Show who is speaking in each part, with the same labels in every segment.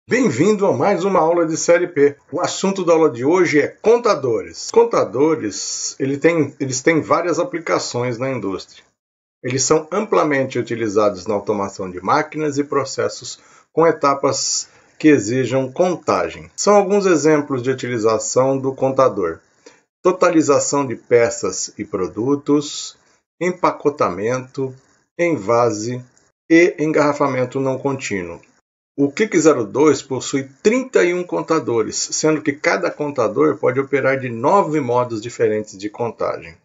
Speaker 1: Bem-vindo a mais uma aula de CLP. O assunto da aula de hoje é contadores. Contadores, eles têm várias aplicações na indústria. Eles são amplamente utilizados na automação de máquinas e processos com etapas que exijam contagem. São alguns exemplos de utilização do contador: totalização de peças e produtos, empacotamento, envase e engarrafamento não contínuo. O CLIC 02 possui 31 contadores, sendo que cada contador pode operar de 9 modos diferentes de contagem.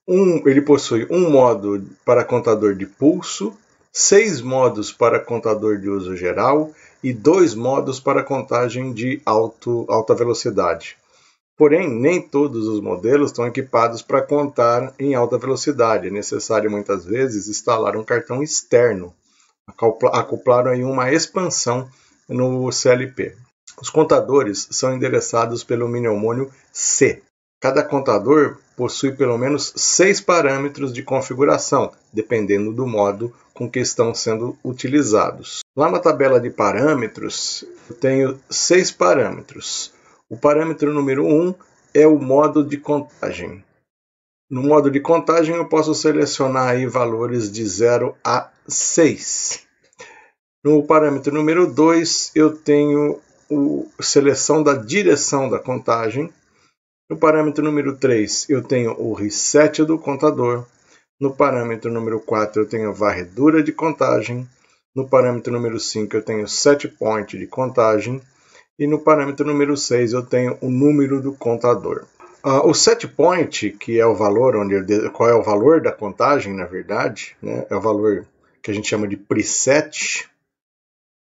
Speaker 1: Ele possui um modo para contador de pulso, 6 modos para contador de uso geral e 2 modos para contagem de alta velocidade. Porém, nem todos os modelos estão equipados para contar em alta velocidade. É necessário muitas vezes instalar um cartão externo. Acoplaram aí uma expansão no CLP. Os contadores são endereçados pelo mnemônio C. Cada contador possui pelo menos 6 parâmetros de configuração, dependendo do modo com que estão sendo utilizados. Lá na tabela de parâmetros, eu tenho 6 parâmetros. O parâmetro número 1 é o modo de contagem. No modo de contagem, eu posso selecionar aí valores de 0 a 6. No parâmetro número 2, eu tenho a seleção da direção da contagem. No parâmetro número 3, eu tenho o reset do contador. No parâmetro número 4, eu tenho varredura de contagem. No parâmetro número 5, eu tenho set point de contagem. E no parâmetro número 6, eu tenho o número do contador. O set point, que é o valor qual é o valor da contagem, na verdade, né? É o valor que a gente chama de preset.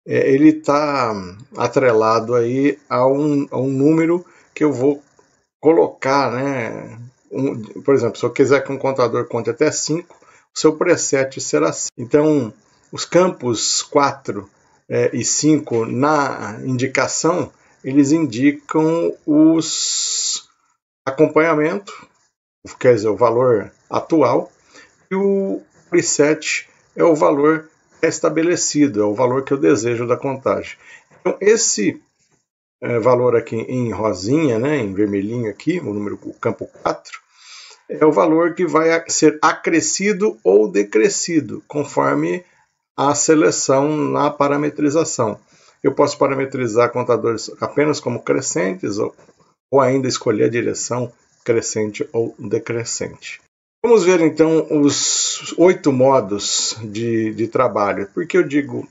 Speaker 1: Ele está atrelado aí a um número que eu vou colocar, né? Por exemplo, se eu quiser que um contador conte até 5, o seu preset será 5. Então, os campos 4 e 5 na indicação, eles indicam os acompanhamento, quer dizer, o valor atual, e o preset é o valor estabelecido, é o valor que eu desejo da contagem. Então, esse valor aqui em rosinha, né, em vermelhinho aqui, o campo 4, é o valor que vai ser acrescido ou decrescido, conforme a seleção na parametrização. Eu posso parametrizar contadores apenas como crescentes ou ainda escolher a direção crescente ou decrescente. Vamos ver então os 8 modos de trabalho. Por que eu digo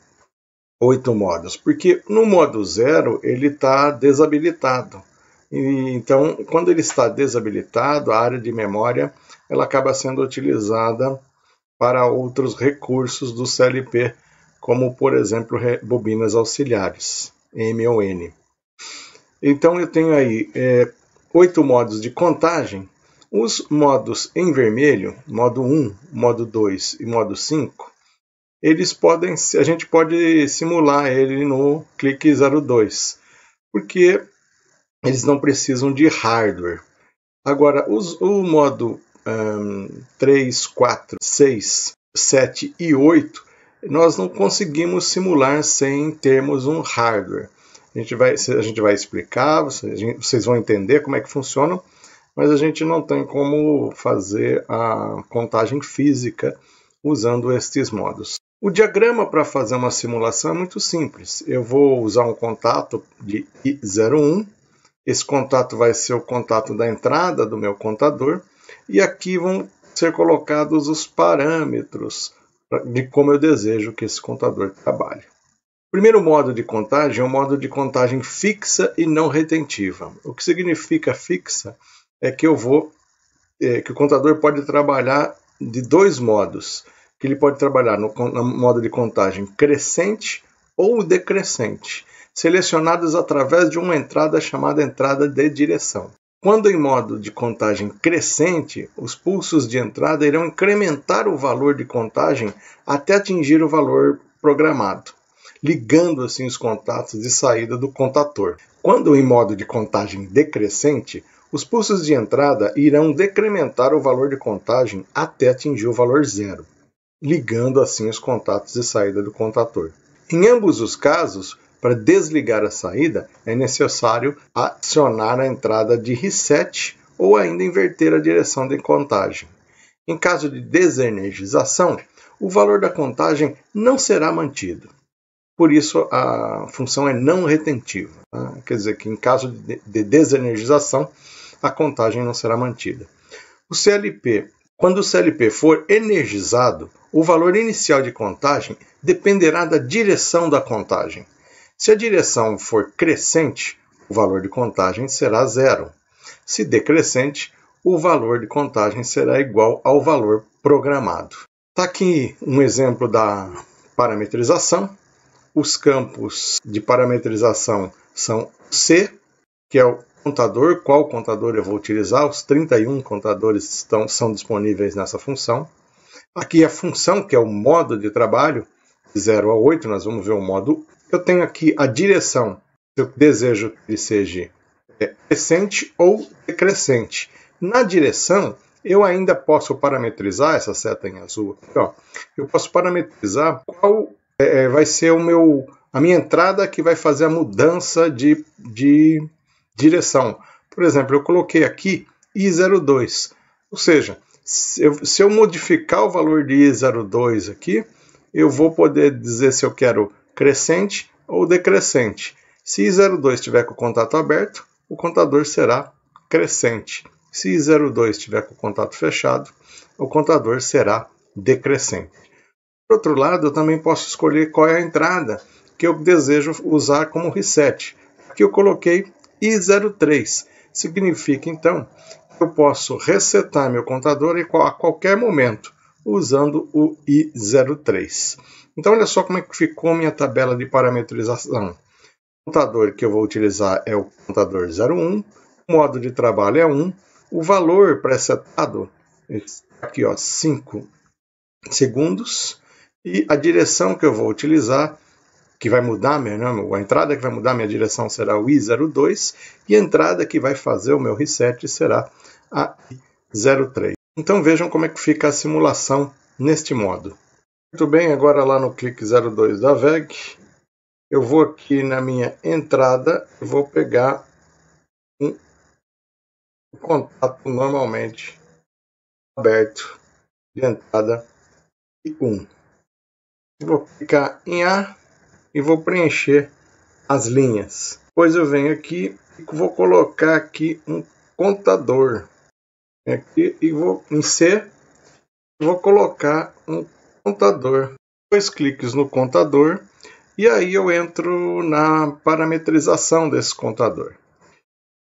Speaker 1: 8 modos? Porque no modo 0 ele está desabilitado. Então, quando ele está desabilitado, a área de memória ela acaba sendo utilizada para outros recursos do CLP, como, por exemplo, bobinas auxiliares, M ou N. Então, eu tenho aí 8 modos de contagem. Os modos em vermelho, modo 1, modo 2 e modo 5, a gente pode simular ele no CLIC 02, porque eles não precisam de hardware. Agora, o modo 3, 4, 6, 7 e 8, nós não conseguimos simular sem termos um hardware. A gente vai explicar, vocês vão entender como é que funciona, mas a gente não tem como fazer a contagem física usando estes modos. O diagrama para fazer uma simulação é muito simples. Eu vou usar um contato de I01. Esse contato vai ser o contato da entrada do meu contador. E aqui vão ser colocados os parâmetros de como eu desejo que esse contador trabalhe. O primeiro modo de contagem é o modo de contagem fixa e não retentiva. O que significa fixa é que que o contador pode trabalhar de 2 modos. Que ele pode trabalhar no modo de contagem crescente ou decrescente, selecionados através de uma entrada chamada entrada de direção. Quando em modo de contagem crescente, os pulsos de entrada irão incrementar o valor de contagem até atingir o valor programado, ligando assim os contatos de saída do contador. Quando em modo de contagem decrescente, os pulsos de entrada irão decrementar o valor de contagem até atingir o valor 0, ligando assim os contatos de saída do contador. Em ambos os casos, para desligar a saída, é necessário acionar a entrada de reset ou ainda inverter a direção de contagem. Em caso de desenergização, o valor da contagem não será mantido. Por isso, a função é não retentiva. Tá? Quer dizer que em caso de desenergização, a contagem não será mantida. Quando o CLP for energizado, o valor inicial de contagem dependerá da direção da contagem. Se a direção for crescente, o valor de contagem será 0. Se decrescente, o valor de contagem será igual ao valor programado. Está aqui um exemplo da parametrização. Os campos de parametrização são C, que é o contador, qual contador eu vou utilizar. Os 31 contadores são disponíveis nessa função. Aqui a função, que é o modo de trabalho, de 0 a 8, nós vamos ver o modo. Eu tenho aqui a direção, eu desejo que ele seja crescente ou decrescente. Na direção, eu ainda posso parametrizar, essa seta em azul aqui, ó, eu posso parametrizar qual vai ser a minha entrada que vai fazer a mudança de direção. Por exemplo, eu coloquei aqui I02, ou seja, se eu modificar o valor de I02 aqui, eu vou poder dizer se eu quero crescente ou decrescente. Se I02 estiver com o contato aberto, o contador será crescente. Se I02 estiver com o contato fechado, o contador será decrescente. Por outro lado, eu também posso escolher qual é a entrada que eu desejo usar como reset. Aqui eu coloquei I03. Significa, então, que eu posso resetar meu contador a qualquer momento, usando o I03. Então, olha só como é que ficou minha tabela de parametrização. O contador que eu vou utilizar é o contador 01, o modo de trabalho é 1, o valor pré-setado, aqui ó, 5 segundos, e a direção que eu vou utilizar, que vai mudar, a entrada que vai mudar minha direção será o I02, e a entrada que vai fazer o meu reset será a I03. Então vejam como é que fica a simulação neste modo. Muito bem, agora lá no clique 02 da VEG, eu vou aqui na minha entrada, eu vou pegar um contato normalmente aberto de entrada e 1. Vou clicar em A e vou preencher as linhas. Depois eu venho aqui e vou colocar aqui um contador. Aqui e vou em C, vou colocar um contador. 2 cliques no contador e aí eu entro na parametrização desse contador.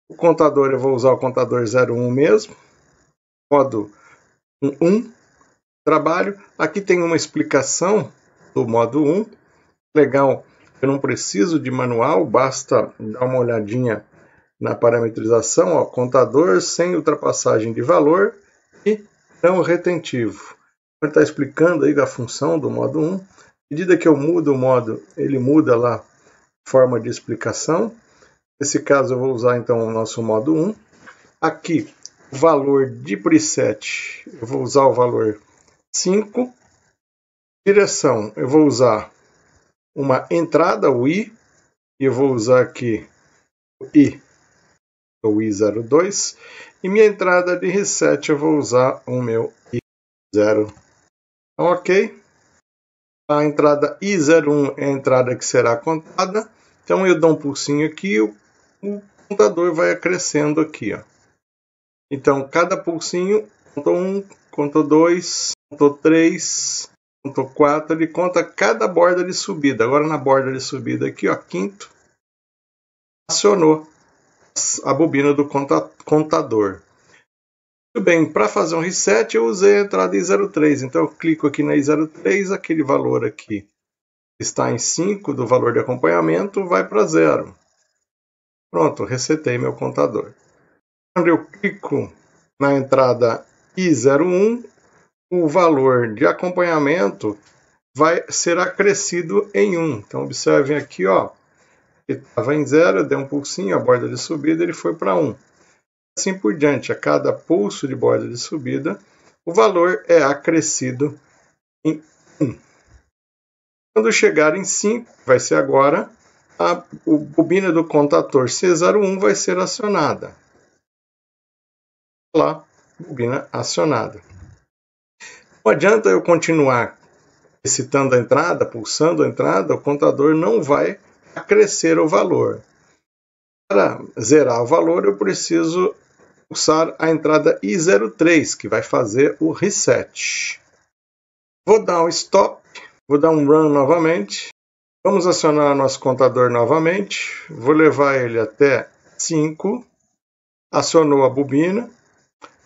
Speaker 1: O contador, eu vou usar o contador 01 mesmo, modo 1, trabalho. Aqui tem uma explicação do modo 1, legal, eu não preciso de manual, basta dar uma olhadinha na parametrização, ó, contador sem ultrapassagem de valor e não retentivo. Ele está explicando aí da função do modo 1. À medida que eu mudo o modo, ele muda lá a forma de explicação. Nesse caso eu vou usar então o nosso modo 1. Aqui, o valor de preset, eu vou usar o valor 5. Direção, eu vou usar uma entrada, o I, e eu vou usar aqui o I02. E minha entrada de reset, eu vou usar o meu I0. Então, ok. A entrada I01 é a entrada que será contada. Então eu dou um pulsinho aqui, o contador vai acrescendo aqui, ó. Então cada pulsinho contou 1, contou 2, contou 3, contou 4, ele conta cada borda de subida. Agora na borda de subida aqui, ó, quinto, acionou a bobina do contador. Muito bem, para fazer um reset eu usei a entrada I03, então eu clico aqui na I03, aquele valor aqui está em 5 do valor de acompanhamento, vai para 0. Pronto, resetei meu contador. Quando eu clico na entrada I01, o valor de acompanhamento será acrescido em 1. Então observem aqui, ó, ele estava em 0, eu dei um pulsinho, a borda de subida, ele foi para 1. Assim por diante, a cada pulso de borda de subida, o valor é acrescido em 1. Quando chegar em 5, vai ser agora, a bobina do contador C01 vai ser acionada. Lá, bobina acionada. Não adianta eu continuar excitando a entrada, pulsando a entrada, o contador não vai acrescer o valor. Para zerar o valor, eu preciso pulsar a entrada I03, que vai fazer o reset. Vou dar um stop, vou dar um run novamente. Vamos acionar nosso contador novamente. Vou levar ele até 5. Acionou a bobina.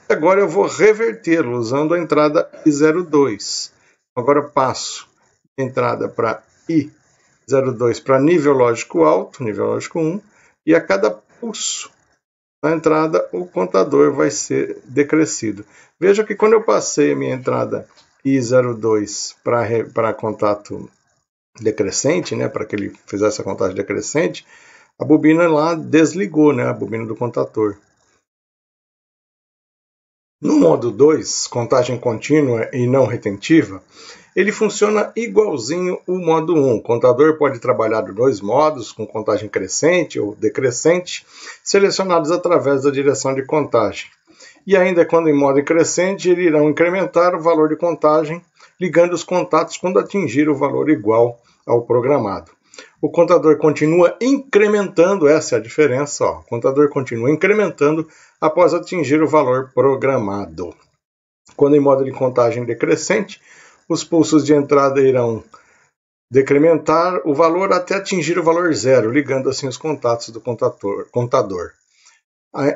Speaker 1: Agora eu vou revertê-lo usando a entrada I02. Agora eu passo a entrada para I02 para nível lógico alto, nível lógico 1. E a cada pulso na entrada, o contador vai ser decrescido. Veja que quando eu passei a minha entrada I02 para contato decrescente, né, para que ele fizesse a contagem decrescente, a bobina lá desligou, né, a bobina do contador. No modo 2, contagem contínua e não retentiva, ele funciona igualzinho o modo 1. O contador pode trabalhar de 2 modos, com contagem crescente ou decrescente, selecionados através da direção de contagem. E ainda quando em modo crescente, ele irá incrementar o valor de contagem, ligando os contatos quando atingir o valor igual ao programado. O contador continua incrementando, essa é a diferença, ó. O contador continua incrementando após atingir o valor programado. Quando em modo de contagem decrescente, os pulsos de entrada irão decrementar o valor até atingir o valor zero, ligando assim os contatos do contador.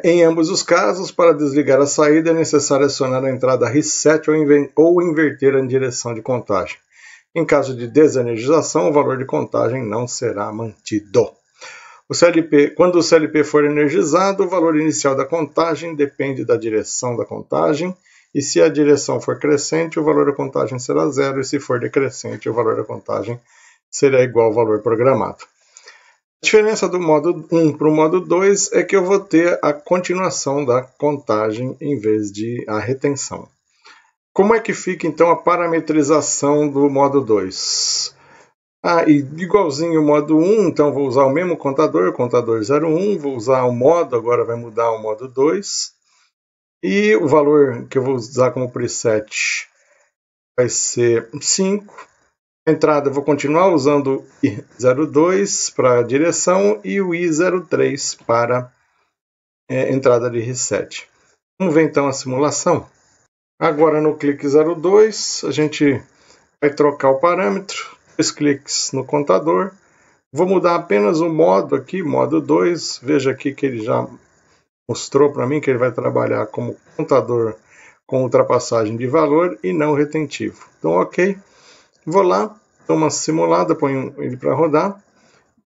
Speaker 1: Em ambos os casos, para desligar a saída, é necessário acionar a entrada reset ou inverter a direção de contagem. Em caso de desenergização, o valor de contagem não será mantido. Quando o CLP for energizado, o valor inicial da contagem depende da direção da contagem, e se a direção for crescente, o valor da contagem será zero, e se for decrescente, o valor da contagem será igual ao valor programado. A diferença do modo 1 para o modo 2 é que eu vou ter a continuação da contagem em vez de a retenção. Como é que fica então a parametrização do modo 2? E igualzinho o modo 1, então vou usar o mesmo contador 01, vou usar o modo, agora vai mudar o modo 2. E o valor que eu vou usar como preset vai ser 5. A entrada eu vou continuar usando o I02 para a direção e o I03 para entrada de reset. Vamos ver então a simulação. Agora no clique 02, a gente vai trocar o parâmetro, 2 cliques no contador. Vou mudar apenas o modo aqui, modo 2. Veja aqui que ele já mostrou para mim que ele vai trabalhar como contador com ultrapassagem de valor e não retentivo. Então, ok. Vou lá, dou uma simulada, ponho ele para rodar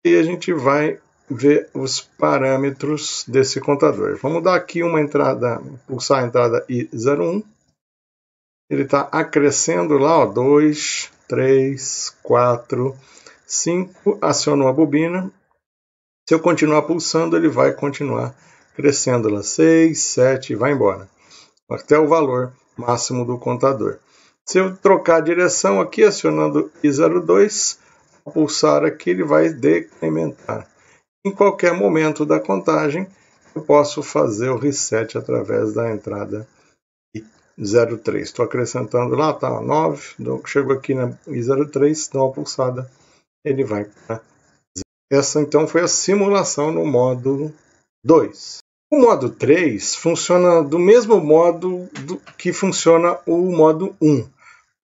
Speaker 1: e a gente vai ver os parâmetros desse contador. Vamos dar aqui uma entrada, pulsar a entrada I01. Ele está acrescendo lá, 2, 3, 4, 5, acionou a bobina. Se eu continuar pulsando, ele vai continuar crescendo lá, 6, 7, vai embora, até o valor máximo do contador. Se eu trocar a direção aqui, acionando I02, pulsar aqui, ele vai decrementar. Em qualquer momento da contagem, eu posso fazer o reset através da entrada I03. Estou acrescentando lá, tá 9, chego aqui na I03, dou uma pulsada, ele vai para 0. Essa então foi a simulação no modo 2. O modo 3 funciona do mesmo modo que funciona o modo 1.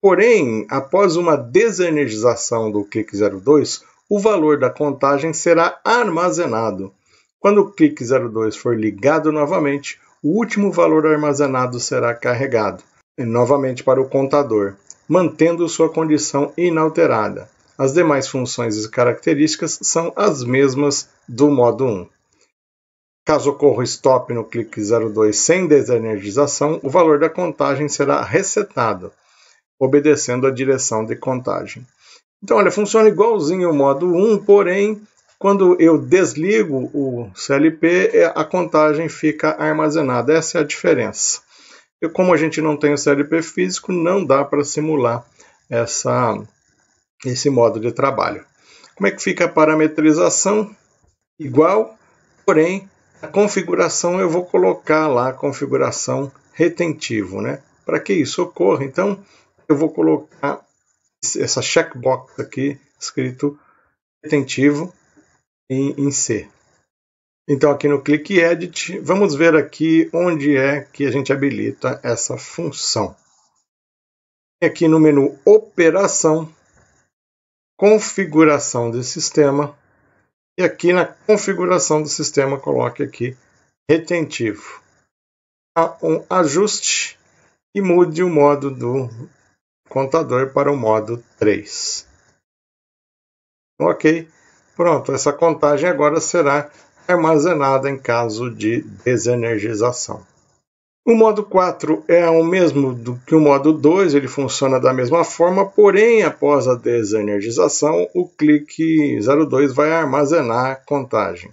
Speaker 1: Porém, após uma desenergização do clique 02, o valor da contagem será armazenado. Quando o clique 02 for ligado novamente, o último valor armazenado será carregado novamente para o contador, mantendo sua condição inalterada. As demais funções e características são as mesmas do modo 1. Caso ocorra stop no clique 02 sem desenergização, o valor da contagem será resetado, obedecendo a direção de contagem. Então, olha, funciona igualzinho o modo 1, porém, quando eu desligo o CLP, a contagem fica armazenada. Essa é a diferença. Como a gente não tem o CLP físico, não dá para simular esse modo de trabalho. Como é que fica a parametrização? Igual, porém, a configuração eu vou colocar lá a configuração retentivo, né? Para que isso ocorra, então, eu vou colocar essa checkbox aqui, escrito retentivo em C. Então, aqui no Click Edit, vamos ver aqui onde é que a gente habilita essa função. Aqui no menu Operação, Configuração de Sistema, e aqui na configuração do sistema, coloque aqui retentivo. Há um ajuste e mude o modo do contador para o modo 3. Ok, pronto, essa contagem agora será armazenada em caso de desenergização. O modo 4 é o mesmo do que o modo 2, ele funciona da mesma forma, porém, após a desenergização, o clique 02 vai armazenar a contagem.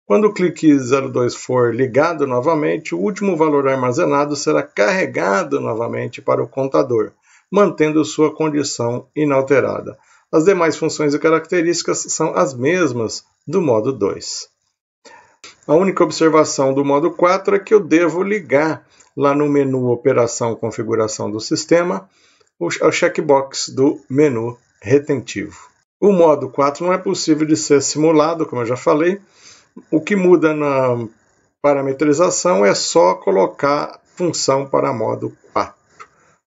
Speaker 1: Quando o clique 02 for ligado novamente, o último valor armazenado será carregado novamente para o contador, mantendo sua condição inalterada. As demais funções e características são as mesmas do modo 2. A única observação do modo 4 é que eu devo ligar lá no menu Operação Configuração do Sistema o checkbox do menu retentivo. O modo 4 não é possível de ser simulado, como eu já falei. O que muda na parametrização é só colocar função para modo 4.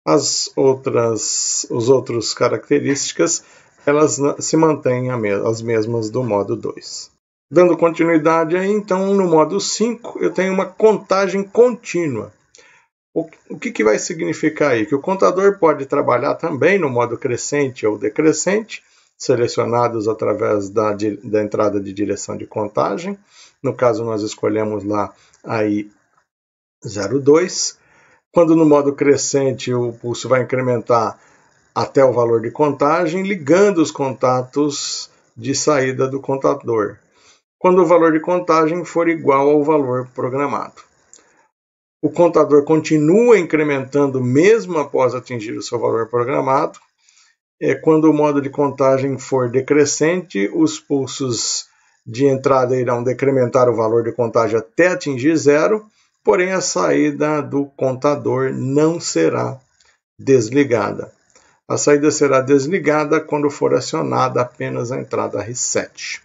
Speaker 1: As outras características elas se mantêm as mesmas do modo 2. Dando continuidade aí, então, no modo 5, eu tenho uma contagem contínua. O que vai significar aí? Que o contador pode trabalhar também no modo crescente ou decrescente, selecionados através da entrada de direção de contagem. No caso, nós escolhemos lá aí 02. Quando no modo crescente, o pulso vai incrementar até o valor de contagem, ligando os contatos de saída do contador, quando o valor de contagem for igual ao valor programado. O contador continua incrementando mesmo após atingir o seu valor programado. Quando o modo de contagem for decrescente, os pulsos de entrada irão decrementar o valor de contagem até atingir 0, porém a saída do contador não será desligada. A saída será desligada quando for acionada apenas a entrada reset.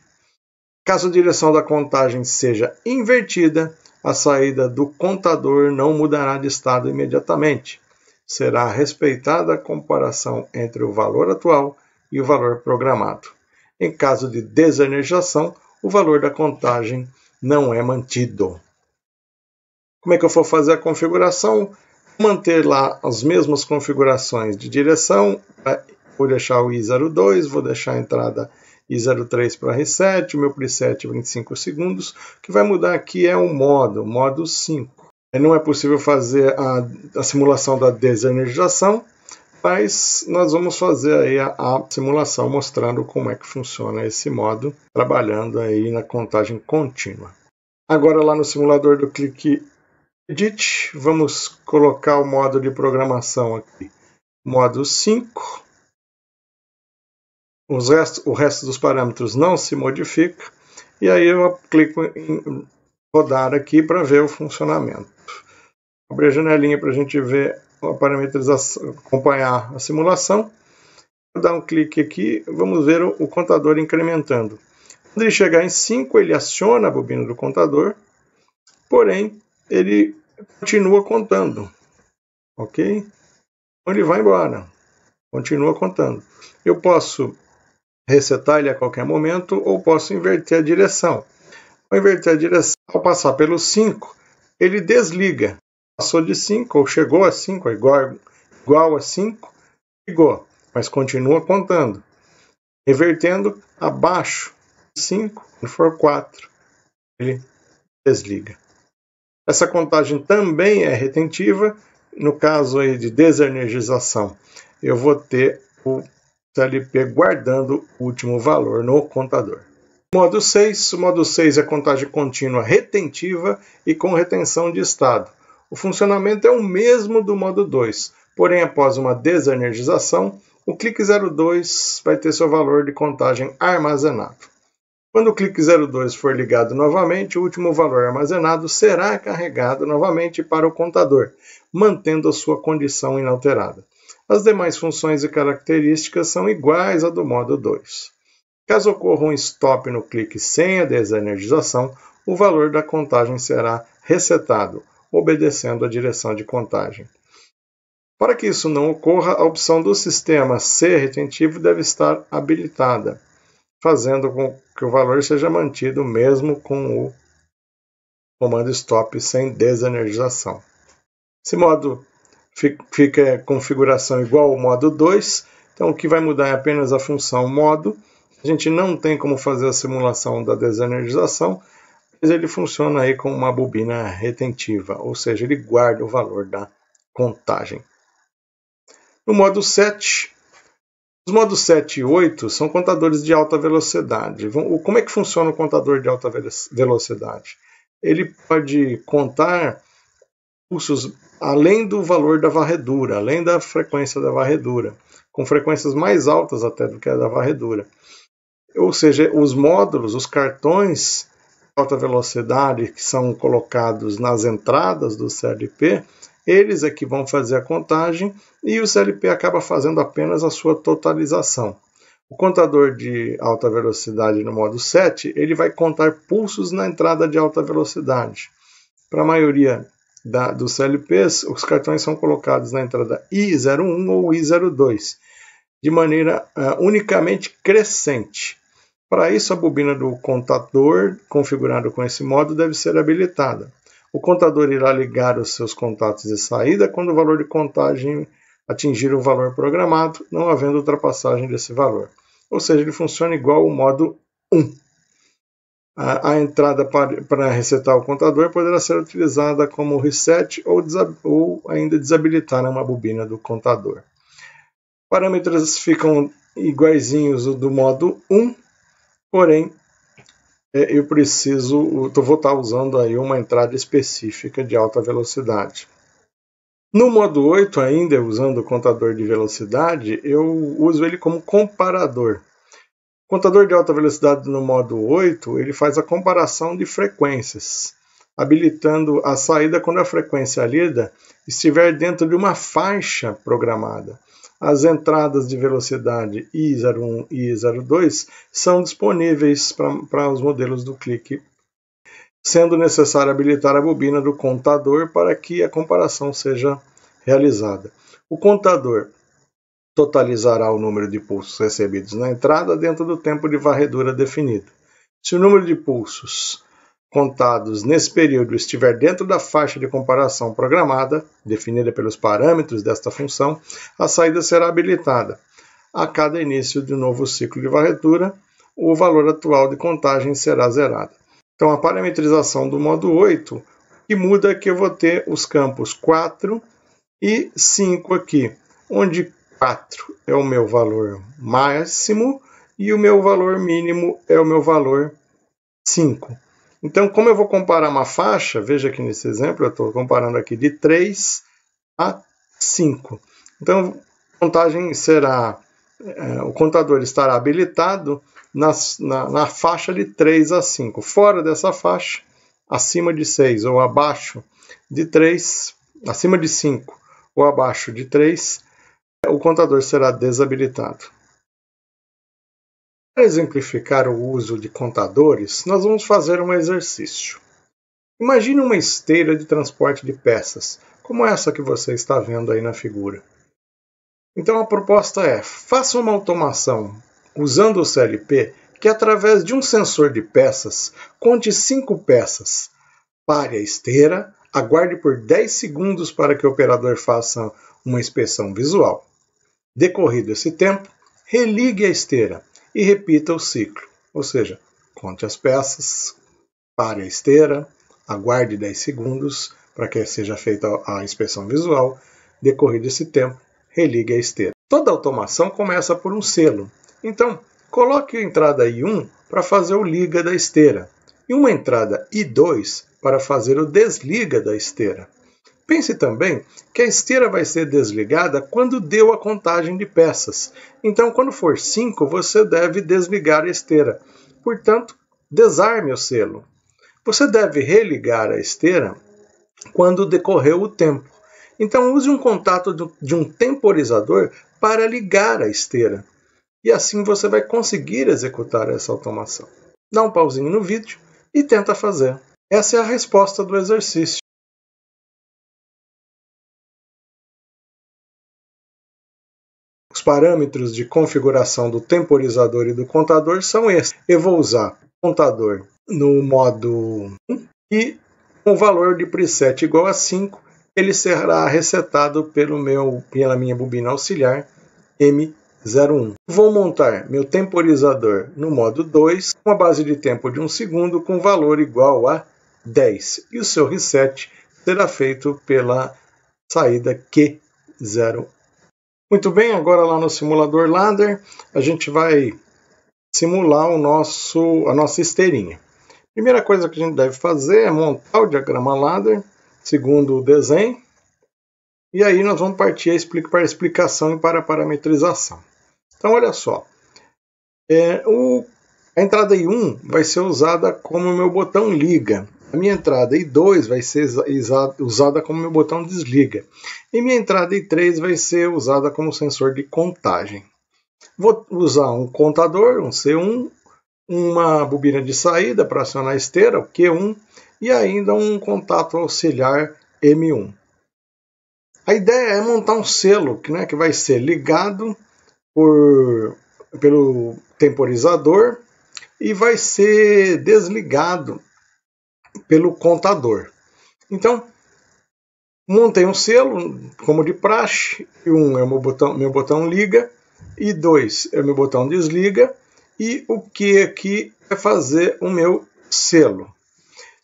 Speaker 1: Caso a direção da contagem seja invertida, a saída do contador não mudará de estado imediatamente. Será respeitada a comparação entre o valor atual e o valor programado. Em caso de desenergização, o valor da contagem não é mantido. Como é que eu vou fazer a configuração? Manter lá as mesmas configurações de direção. Vou deixar o I02, vou deixar a entrada I03 para reset, o meu preset 25 segundos. O que vai mudar aqui é o modo 5. Não é possível fazer a simulação da desenergização, mas nós vamos fazer aí a simulação mostrando como é que funciona esse modo, trabalhando aí na contagem contínua. Agora lá no simulador do Click Edit, vamos colocar o modo de programação aqui, modo 5. O resto dos parâmetros não se modifica. E aí eu clico em rodar aqui para ver o funcionamento. Abrir a janelinha para a gente ver a parametrização, acompanhar a simulação. Vou dar um clique aqui, vamos ver o contador incrementando. Quando ele chegar em 5, ele aciona a bobina do contador, porém ele continua contando. Ok? Então ele vai embora. Continua contando. Eu posso resetar ele a qualquer momento ou posso inverter a direção. Ao inverter a direção, ao passar pelo 5, ele desliga. Passou de 5 ou chegou a 5, é igual a 5, ligou, mas continua contando. Invertendo abaixo de 5, quando for 4, ele desliga. Essa contagem também é retentiva. No caso aí de desenergização, eu vou ter o CLP guardando o último valor no contador. Modo 6. O modo 6 é contagem contínua retentiva e com retenção de estado. O funcionamento é o mesmo do modo 2, porém após uma desenergização, o clique 02 vai ter seu valor de contagem armazenado. Quando o clique 02 for ligado novamente, o último valor armazenado será carregado novamente para o contador, mantendo a sua condição inalterada. As demais funções e características são iguais à do modo 2. Caso ocorra um stop no clique sem a desenergização, o valor da contagem será resetado, obedecendo a direção de contagem. Para que isso não ocorra, a opção do sistema ser retentivo deve estar habilitada, fazendo com que o valor seja mantido mesmo com o comando stop sem desenergização. Esse modo fica configuração igual ao modo 2, então o que vai mudar é apenas a função modo. A gente não tem como fazer a simulação da desenergização, mas ele funciona aí como uma bobina retentiva, ou seja, ele guarda o valor da contagem. No modo 7, os modos 7 e 8 são contadores de alta velocidade. Como é que funciona o contador de alta velocidade? Ele pode contar pulsos além do valor da varredura, além da frequência da varredura, com frequências mais altas até do que a da varredura. Ou seja, os módulos, os cartões de alta velocidade que são colocados nas entradas do CLP, eles é que vão fazer a contagem e o CLP acaba fazendo apenas a sua totalização. O contador de alta velocidade no modo 7, ele vai contar pulsos na entrada de alta velocidade. Para a maioria dos CLPs, os cartões são colocados na entrada I01 ou I02, de maneira unicamente crescente. Para isso, a bobina do contador, configurada com esse modo, deve ser habilitada. O contador irá ligar os seus contatos de saída quando o valor de contagem atingir o valor programado, não havendo ultrapassagem desse valor. Ou seja, ele funciona igual ao modo 1. A entrada para resetar o contador poderá ser utilizada como reset ou ainda desabilitar uma bobina do contador. Parâmetros ficam iguaizinhos ao do modo 1, porém eu vou estar usando aí uma entrada específica de alta velocidade. No modo 8 ainda, usando o contador de velocidade, eu uso ele como comparador. O contador de alta velocidade no modo 8, ele faz a comparação de frequências, habilitando a saída quando a frequência lida estiver dentro de uma faixa programada. As entradas de velocidade I01 e I02 são disponíveis para os modelos do clique, sendo necessário habilitar a bobina do contador para que a comparação seja realizada. O contador totalizará o número de pulsos recebidos na entrada dentro do tempo de varredura definido. Se o número de pulsos contados nesse período estiver dentro da faixa de comparação programada, definida pelos parâmetros desta função, a saída será habilitada. A cada início de um novo ciclo de varredura, o valor atual de contagem será zerado. Então, a parametrização do modo 8, que muda é que eu vou ter os campos 4 e 5 aqui, onde 4 é o meu valor máximo e o meu valor mínimo é o meu valor 5. Então, como eu vou comparar uma faixa, veja aqui nesse exemplo, eu estou comparando aqui de 3 a 5. Então, a contagem o contador estará habilitado na faixa de 3 a 5. Fora dessa faixa, acima de 6 ou abaixo de 3, acima de 5 ou abaixo de 3, o contador será desabilitado. Para exemplificar o uso de contadores, nós vamos fazer um exercício. Imagine uma esteira de transporte de peças, como essa que você está vendo aí na figura. Então a proposta é, faça uma automação usando o CLP que através de um sensor de peças, conte 5 peças. Pare a esteira, aguarde por 10 segundos para que o operador faça uma inspeção visual. Decorrido esse tempo, religue a esteira e repita o ciclo, ou seja, conte as peças, pare a esteira, aguarde 10 segundos para que seja feita a inspeção visual, decorrido esse tempo, religue a esteira. Toda automação começa por um selo, então coloque a entrada I1 para fazer o liga da esteira e uma entrada I2 para fazer o desliga da esteira. Pense também que a esteira vai ser desligada quando deu a contagem de peças. Então, quando for 5, você deve desligar a esteira. Portanto, desarme o selo. Você deve religar a esteira quando decorreu o tempo. Então, use um contato de um temporizador para ligar a esteira. E assim você vai conseguir executar essa automação. Dá um pauzinho no vídeo e tenta fazer. Essa é a resposta do exercício. Os parâmetros de configuração do temporizador e do contador são esses. Eu vou usar o contador no modo 1 e com o valor de preset igual a 5, ele será resetado pela minha bobina auxiliar M01. Vou montar meu temporizador no modo 2, com a base de tempo de 1 segundo, com valor igual a 10. E o seu reset será feito pela saída Q01. Muito bem, agora lá no simulador ladder, a gente vai simular a nossa esteirinha. Primeira coisa que a gente deve fazer é montar o diagrama ladder, segundo o desenho, e aí nós vamos partir para a explicação e para a parametrização. Então, olha só, a entrada I1 vai ser usada como meu botão liga. A minha entrada I2 vai ser usada como meu botão desliga. E minha entrada I3 vai ser usada como sensor de contagem. Vou usar um contador, um C1, uma bobina de saída para acionar a esteira, o Q1, e ainda um contato auxiliar M1. A ideia é montar um selo que vai ser ligado pelo temporizador e vai ser desligado pelo contador. Então, montei um selo, como de praxe. 1 é o meu botão liga, e 2 é o meu botão desliga, e o Q aqui é fazer o meu selo.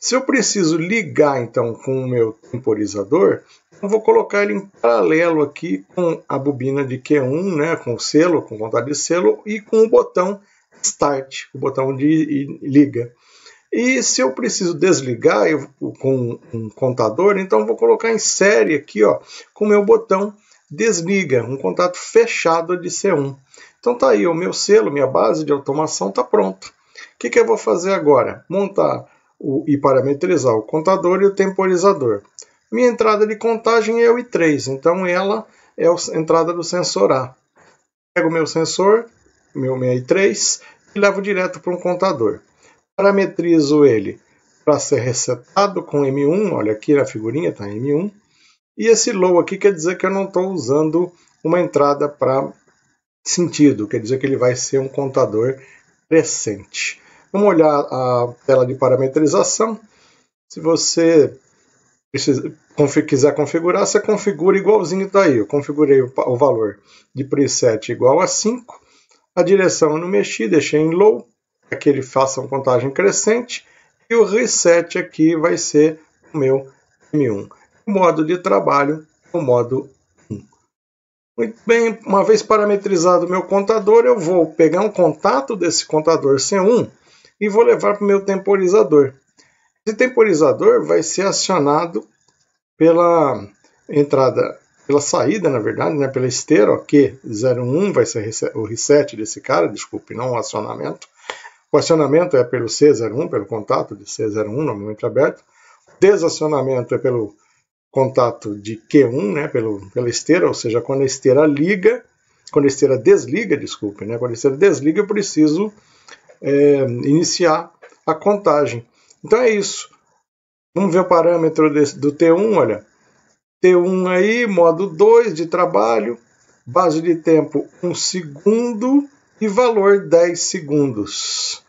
Speaker 1: Se eu preciso ligar, então, com o meu temporizador, eu vou colocar ele em paralelo aqui com a bobina de Q1, com o selo, com contagem de selo, e com o botão Start, o botão de liga. E se eu preciso desligar com um contador, então eu vou colocar em série aqui, com o meu botão desliga, um contato fechado de C1. Então tá aí, o meu selo, minha base de automação está pronto. O que eu vou fazer agora? Montar e parametrizar o contador e o temporizador. Minha entrada de contagem é o I3, então ela é a entrada do sensor A. Pego o meu sensor, minha I3, e levo direto para um contador. Parametrizo ele para ser resetado com M1, olha aqui na figurinha, está M1. E esse low aqui quer dizer que eu não estou usando uma entrada para sentido, quer dizer que ele vai ser um contador crescente. Vamos olhar a tela de parametrização. Se você quiser configurar, você configura igualzinho está aí. Eu configurei o valor de preset igual a 5. A direção eu não mexi, deixei em low, para que ele faça uma contagem crescente. E o reset aqui vai ser o meu M1. O modo de trabalho é o modo 1. Muito bem, uma vez parametrizado o meu contador, eu vou pegar um contato desse contador C1 e vou levar para o meu temporizador. Esse temporizador vai ser acionado pela saída, na verdade, pela esteira, Q01 vai ser o reset desse cara, desculpe, não o acionamento. O acionamento é pelo C01, pelo contato de C01, normalmente aberto. O desacionamento é pelo contato de Q1, pela esteira, ou seja, quando a esteira desliga, quando a esteira desliga, eu preciso iniciar a contagem. Então é isso. Vamos ver o parâmetro do T1, olha. T1 aí, modo 2 de trabalho, base de tempo 1 segundo e valor 10 segundos.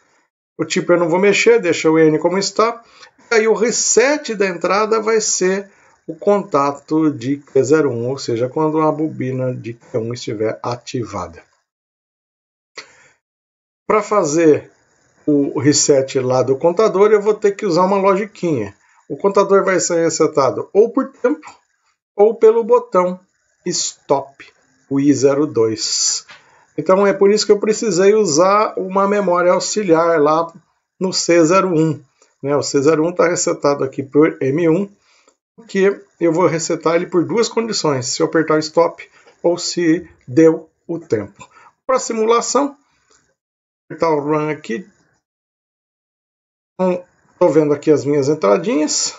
Speaker 1: O tipo eu não vou mexer, deixa o N como está. E aí o reset da entrada vai ser o contato de Q01, ou seja, quando a bobina de Q1 estiver ativada. Para fazer o reset lá do contador, eu vou ter que usar uma logiquinha. O contador vai ser resetado ou por tempo ou pelo botão Stop, o I02. Então é por isso que eu precisei usar uma memória auxiliar lá no C01. O C01 está resetado aqui por M1, porque eu vou resetar ele por duas condições, se eu apertar o stop ou se deu o tempo. Para simulação, apertar o run aqui. Então, estou vendo aqui as minhas entradinhas.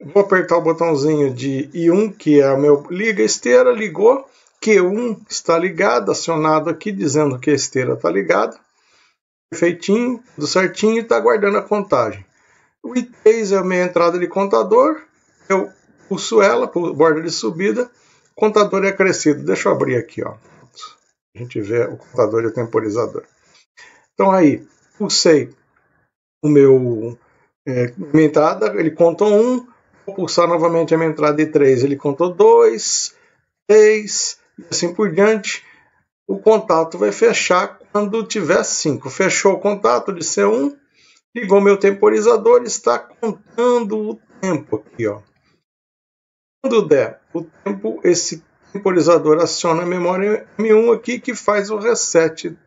Speaker 1: Vou apertar o botãozinho de I1, que é o meu liga esteira, ligou. Q1 está ligado, acionado aqui, dizendo que a esteira está ligada. Perfeitinho, tudo certinho, está aguardando a contagem. O I3 é a minha entrada de contador. Eu pulso ela, borda de subida. O contador é acrescido. Deixa eu abrir aqui, ó. A gente vê o contador e o temporizador. Então aí, pulsei o minha entrada, ele contou 1. Vou pulsar novamente a minha entrada de 3, ele contou 2, 3, e assim por diante. O contato vai fechar quando tiver 5. Fechou o contato de C1, ligou meu temporizador, está contando o tempo aqui, ó. Quando der o tempo, esse temporizador aciona a memória M1 aqui, que faz o reset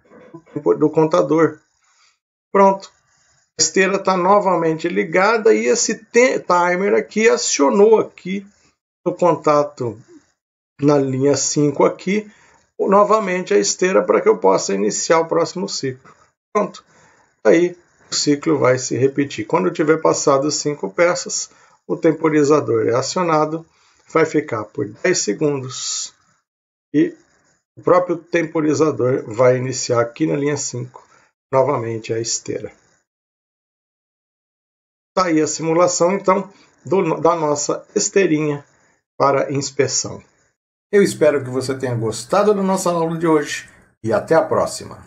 Speaker 1: do contador. Pronto. A esteira está novamente ligada e esse timer aqui acionou aqui no contato na linha 5 aqui, novamente a esteira para que eu possa iniciar o próximo ciclo. Pronto. Aí o ciclo vai se repetir. Quando eu tiver passado 5 peças, o temporizador é acionado, vai ficar por 10 segundos e o próprio temporizador vai iniciar aqui na linha 5, novamente a esteira. Está aí a simulação, então, da nossa esteirinha para inspeção. Eu espero que você tenha gostado da nossa aula de hoje e até a próxima.